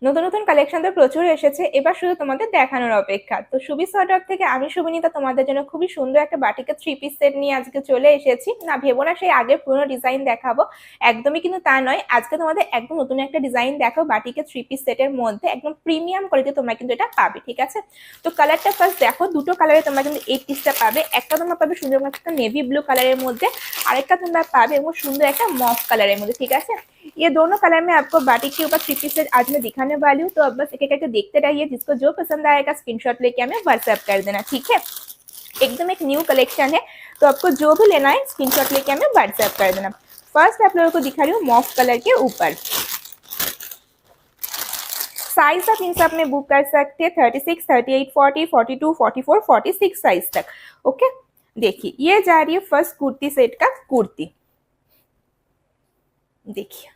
নতুন নতুন কালেকশন তো প্রচুর এসেছে, এবার শুধু তোমাদের দেখানোর অপেক্ষা। তো সুবি শর্ট থেকে আমি সুবিনীতা তোমাদের জন্য খুবই সুন্দর একটা বাটিকের 3 পিস সেট নিয়ে আজকে চলে এসেছি। না ভেবো না সেই আগের পুরোনো ডিজাইন দেখাবো, একদমই কিন্তু তা নয়। আজকে তোমাদের একদম নতুন একটা ডিজাইন দেখো বাটিকের 3 পিস সেটের মধ্যে, একদম প্রিমিয়াম কোয়ালিটি তোমরা কিন্তু এটা পাবে, ঠিক আছে। তো কালারটা ফার্স্ট দেখো, দুটো কালারে তোমরা কিন্তু এই পিসটা পাবে। একটা তোমরা পাবে সুন্দর একটা নেভি ব্লু কালারের মধ্যে, আরেকটা তোমরা पावे वो सुंदर एक मॉफ कलर है मुझे, ठीक है। ये दोनों कलर में आपको बाटिक के ऊपर 3 पीस सेट आज मैं दिखाने वाली हूँ। तो अब बस एक एक करके देखते रहिए, जिसको जो पसंद आएगा स्क्रीनशॉट लेके हमें व्हाट्सएप कर देना, ठीक है। एकदम एक न्यू कलेक्शन है, तो आपको जो भी लेना है स्क्रीनशॉट लेके हमें व्हाट्सएप कर देना। फर्स्ट आप लोगों को दिखा रही हूँ मॉफ कलर के ऊपर। साइज आप इन सब में बुक कर सकते हैं 36, 38, 40, 42, 44, 46 साइज तक। ओके, देखिए ये जा रही है फर्स्ट कुर्ती सेट का कुर्ती। देखिए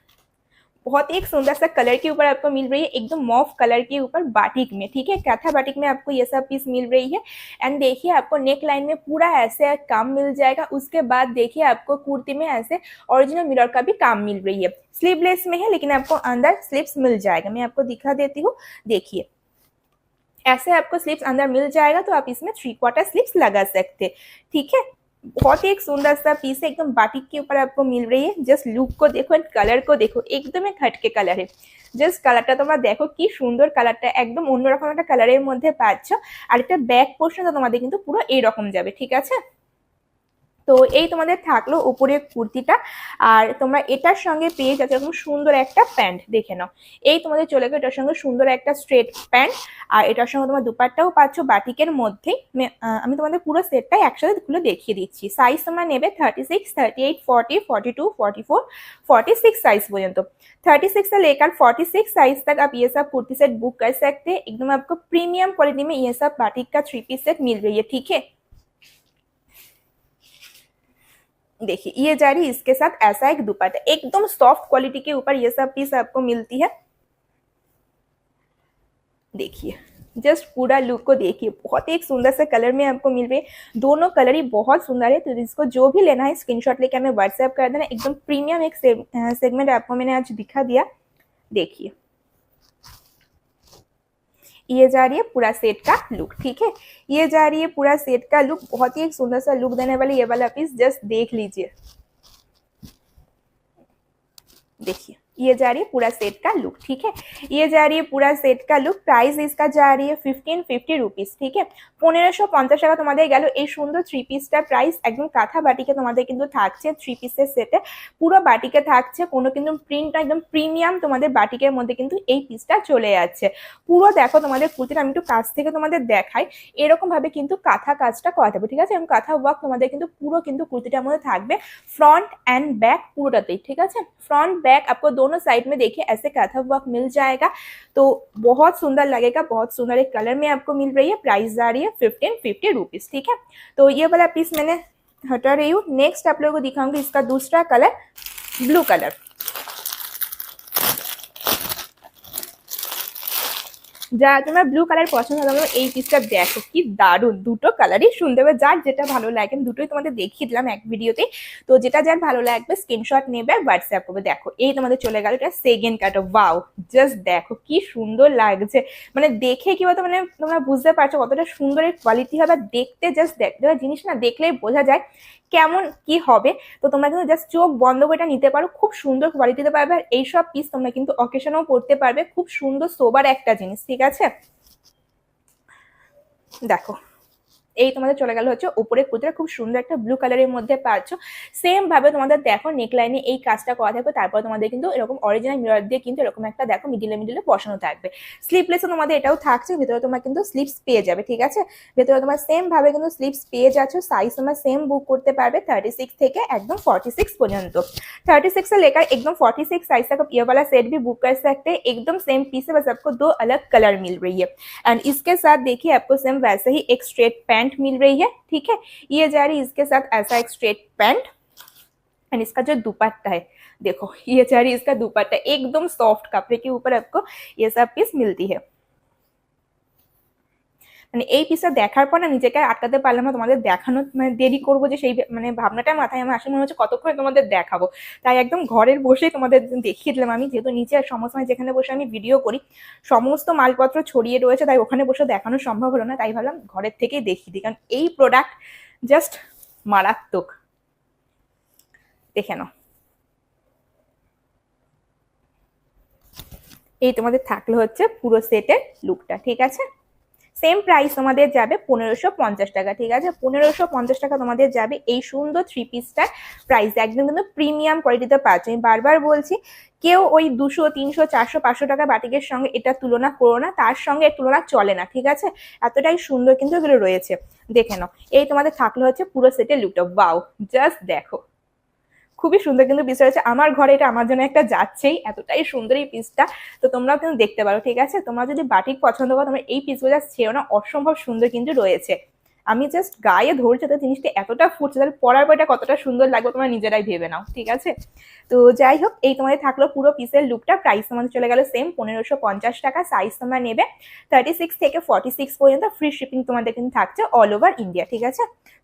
बहुत एक सुंदर सा कलर के ऊपर आपको मिल रही है, एकदम मॉफ कलर के ऊपर बाटिक में, ठीक है। काथा बाटिक में आपको ये सब पीस मिल रही है। एंड देखिए आपको नेक लाइन में पूरा ऐसे काम मिल जाएगा। उसके बाद देखिए आपको कुर्ती में ऐसे ओरिजिनल मिरर का भी काम मिल रही है। स्लीवलेस में है लेकिन आपको अंदर स्लीव्स मिल जाएगा। मैं आपको दिखा देती हूँ, देखिए ऐसे आपको स्लीव्स अंदर मिल जाएगा। तो आप इसमें 3/4 स्लीव्स लगा सकते, ठीक है। बहुत ही एक सुंदर सा पीस है, एकदम बाटिक के ऊपर आपको मिल रही है। जस्ट लुक को देखो एंड कलर को देखो, एकदम एक हटके कलर है। জাস্ট কালারটা তোমরা দেখো কি সুন্দর, কালারটা একদম অন্যরকম একটা কালারের মধ্যে পাচ্ছ। আর এটা ব্যাক পোর্শনটা তোমাদের কিন্তু পুরো এইরকম যাবে, ঠিক আছে। তো এই তোমাদের থাকলো উপরে কুর্তিটা, আর তোমরা এটার সঙ্গে পেয়ে যাচ্ছ এরকম সুন্দর একটা প্যান্ট, দেখে নাও। এই তোমাদের চলে গেল এটার সঙ্গে সুন্দর একটা স্ট্রেট প্যান্ট, আর এটার সঙ্গে তোমার দুপাট্টাও পাচ্ছ বাটিকের মধ্যে। আমি তোমাদের পুরো সেটটাই একসাথে খুলে দেখিয়ে দিচ্ছি। সাইজ তোমরা নেবে 36, 38, 40, 42, 44, 46 साइज पर्यंत। 36 से लेकर 46 साइज तक आप ये सब कुर्ती सेट बुक कर सकते हैं। एकदम आपको प्रीमियम क्वालिटी में ये सब बाटिक का 3 पीस सेट मिल रही है, ठीक है। देखिए ये जा रही इसके साथ ऐसा एक दुपट्टा, एकदम सॉफ्ट क्वालिटी के ऊपर ये सब पीस आपको मिलती है। देखिए जस्ट पूरा लुक को देखिए, बहुत ही एक सुंदर से कलर में आपको मिल रही है। दोनों कलर ही बहुत सुंदर है। तो इसको जो भी लेना है स्क्रीनशॉट लेके हमें व्हाट्सएप कर देना। एकदम प्रीमियम एक सेगमेंट आपको मैंने आज दिखा दिया। देखिए ये जा रही है पूरा सेट का लुक, ठीक है। ये जा रही है पूरा सेट का लुक, बहुत ही एक सुंदर सा लुक देने वाली ये वाला पीस जस्ट देख लीजिए। देखिए ये जा रही है पूरा सेट का लुक, ठीक है। ये जा रही है पूरा सेट का लुक। प्राइस इसका जा रही है 1550 रुपीज, ठीक है। 1550 টাকা তোমাদের গেল এই সুন্দর 3 পিসটার প্রাইস। একদম কাঁথা বাটিকে তোমাদের কিন্তু থাকছে 3 পিসের সেটে, পুরো বাটিকে থাকছে, কোনো কিন্তু প্রিন্টটা একদম প্রিমিয়াম তোমাদের বাটিকের মধ্যে কিন্তু এই পিসটা চলে যাচ্ছে। পুরো দেখো তোমাদের কুর্তিটা আমি একটু কাছ থেকে তোমাদের দেখাই। এরকম ভাবে কিন্তু কাঁথা কাজটা করা থাকবে, ঠিক আছে। এবং কাঁথা ওয়ার্ক তোমাদের কিন্তু পুরো কিন্তু কুর্তিটার মধ্যে থাকবে, फ्रंट एंड बैक पूराটাতেই, ठीक है। फ्रंट बैक आपको दोनों साइड में देखिए ऐसे काथा वर्क मिल जाएगा। तो बहुत सुंदर लगेगा, बहुत सुंदर एक कलर में आपको मिल रही है। प्राइस आ रही है 1550 रुपीज, ठीक है। तो ये वाला पीस मैंने हटा रही हूँ। नेक्स्ट आप लोगों को दिखाऊंगी इसका दूसरा कलर, ब्लू कलर। যারা তোমার ব্লু কালার পছন্দ হবে এই পিসটা দেখো কি দারুণ, দুটো কালারই সুন্দর হবে। যার যেটা ভালো লাগে দুটোই তোমাদের দেখিয়ে দিলাম এক ভিডিওতে। তো যেটা যার ভালো লাগবে স্ক্রিনশট নেবে আর হোয়াটসঅ্যাপ করবে। দেখো এই তোমাদের চলে গেল এটা সেকেন্ড কাট। ওয়াও জাস্ট দেখো কি সুন্দর লাগছে, মানে দেখে কি বলতো, মানে তোমরা বুঝতে পারছো কতটা সুন্দর এর কোয়ালিটি হবে। দেখতে জাস্ট দেখতে জিনিস না দেখলেই বোঝা যায় কেমন কি হবে। তো তোমরা কিন্তু জাস্ট চোখ বন্ধ করে এটা নিতে পারো, খুব সুন্দর কোয়ালিটিতে পারবে। আর এইসব পিস তোমরা কিন্তু অকেশনেও পড়তে পারবে, খুব সুন্দর সোবার একটা জিনিস, ঠিক আছে। দেখো এই তোমাদের চলে গেল হচ্ছে উপরে কুর্তিটা, খুব সুন্দর একটা ব্লু কালারের মধ্যে পাচ্ছ। সেম ভাবে তোমাদের দেখো নেকলাইনে এই কাজটা করা থাকবে। তারপর তোমাদের কিন্তু এরকম অরিজিনাল মিরর দিয়ে কিন্তু এরকম একটা দেখো মিডিলে মিডিলে বসানো থাকবে। স্লিপলেসও তোমাদের এটাও থাকছে, ভেতরে তোমার কিন্তু স্লিপস পেয়ে যাবে, ঠিক আছে। ভেতরে তোমার সেম ভাবে কিন্তু স্লিপস পেয়ে যাচ্ছ। সাইজ তোমার সেম বুক করতে पारबे 36 থেকে একদম 46 পর্যন্ত। 36 से लेकर एकदम 46 साइज तक आप ये वाला सेट भी बुक कर सकते हैं। एकदम सेम पीस है, बस आपको 2 अलग कलर मिल रही है। एंड इसके साथ देखिए आपको सेम वैसे ही एक स्ट्रेट पैंट मिल रही है, ठीक है। ये जा रही इसके साथ ऐसा एक स्ट्रेट पैंट। एंड इसका जो दुपट्टा है देखो, ये जा रही इसका दुपट्टा एकदम सॉफ्ट कपड़े के ऊपर आपको ये सब पीस मिलती है। মানে এই পিসটা দেখার পর না নিজেকে আর আটকাতে পারলাম না, তোমাদের দেখানো মানে দেরি করবো যে সেই মানে ভাবনাটা মাথায় আমার আসলে মনে হচ্ছে কতক্ষণে তোমাদের দেখাবো, তাই একদম ঘরের বসেই তোমাদের দেখিয়ে দিলাম। আমি যেহেতু নিচে সময় যেখানে বসে আমি ভিডিও করি সমস্ত মালপত্র ছড়িয়ে রয়েছে, তাই ওখানে বসে দেখানো সম্ভব হলো না, তাই ভাবলাম ঘরের থেকেই দেখিয়ে দিই, কারণ এই প্রোডাক্ট জাস্ট মারাত্মক। দেখে নাও, এই তোমাদের থাকলো হচ্ছে পুরো সেটের লুকটা, ঠিক আছে। সেম প্রাইস তোমাদের যাবে 1550 টাকা, ঠিক আছে। 1550 টাকা তোমাদের যাবে এই সুন্দর থ্রি পিসটার প্রাইস, একদম কিন্তু প্রিমিয়াম কোয়ালিটিতে পাচ্ছ। আমি বারবার বলছি কেউ ওই 200 300 400 500 টাকা বাটিকের সঙ্গে এটা তুলনা করো না, তার সঙ্গে তুলনা চলে না, ঠিক আছে। এতটাই সুন্দর কিন্তু এগুলো রয়েছে, দেখে নাও। এই তোমাদের থাকলো হচ্ছে পুরো সেটের লুকটা, ওয়াও জাস্ট দেখো খুবই সুন্দর কিন্তু পিসটা হচ্ছে। আমার ঘরে এটা আমার জন্য একটা যাচ্ছেই, এতটাই সুন্দর এই পিসটা। তো তোমরাও কিন্তু দেখতে পারো, ঠিক আছে। তোমরা যদি বাটিক পছন্দ করো তোমরা এই পিসগুলো জাস্ট ছেড়ো না, অসম্ভব সুন্দর কিন্তু রয়েছে। আমি জাস্ট গায়ে ধরছি তো জিনিসটা এতটা ফুটছে, তাহলে পরার পর এটা কতটা সুন্দর লাগবে তোমরা নিজেরাই ভেবে নাও, ঠিক আছে। তো যাই হোক, এই তোমাদের থাকলো পুরো পিসের লুকটা। প্রাইস তোমাদের চলে গেল সেম 1550 টাকা। সাইজ তোমরা নেবে 36 থেকে 46 পর্যন্ত। फ्री शिपिंग তোমাদের কিন্তু থাকছে ऑल ओवर इंडिया, ठीक है।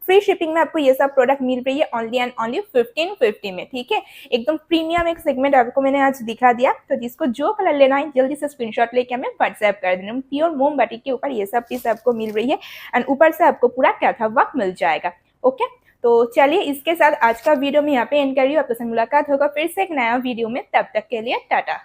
फ्री शिपिंग में आपको ये सब प्रोडक्ट मिल रही है ओनली एंड ओनली 1550 में, ठीक है। एकदम प्रीमियम एक सेगमेंट आपको मैंने आज दिखा दिया। तो जिसको जो कलर लेना है जल्दी से स्क्रीनशॉट लेके हमें व्हाट्सएप कर देना। प्योर मोमबत्ती के ऊपर ये सब पीस आपको मिल रही है एंड ऊपर से आपको पूरा कैथा वर्क मिल जाएगा, ओके। तो चलिए इसके साथ आज का वीडियो में यहाँ पे एंड कर रही हूँ। आपके साथ मुलाकात होगा फिर से एक नया वीडियो में, तब तक के लिए टाटा।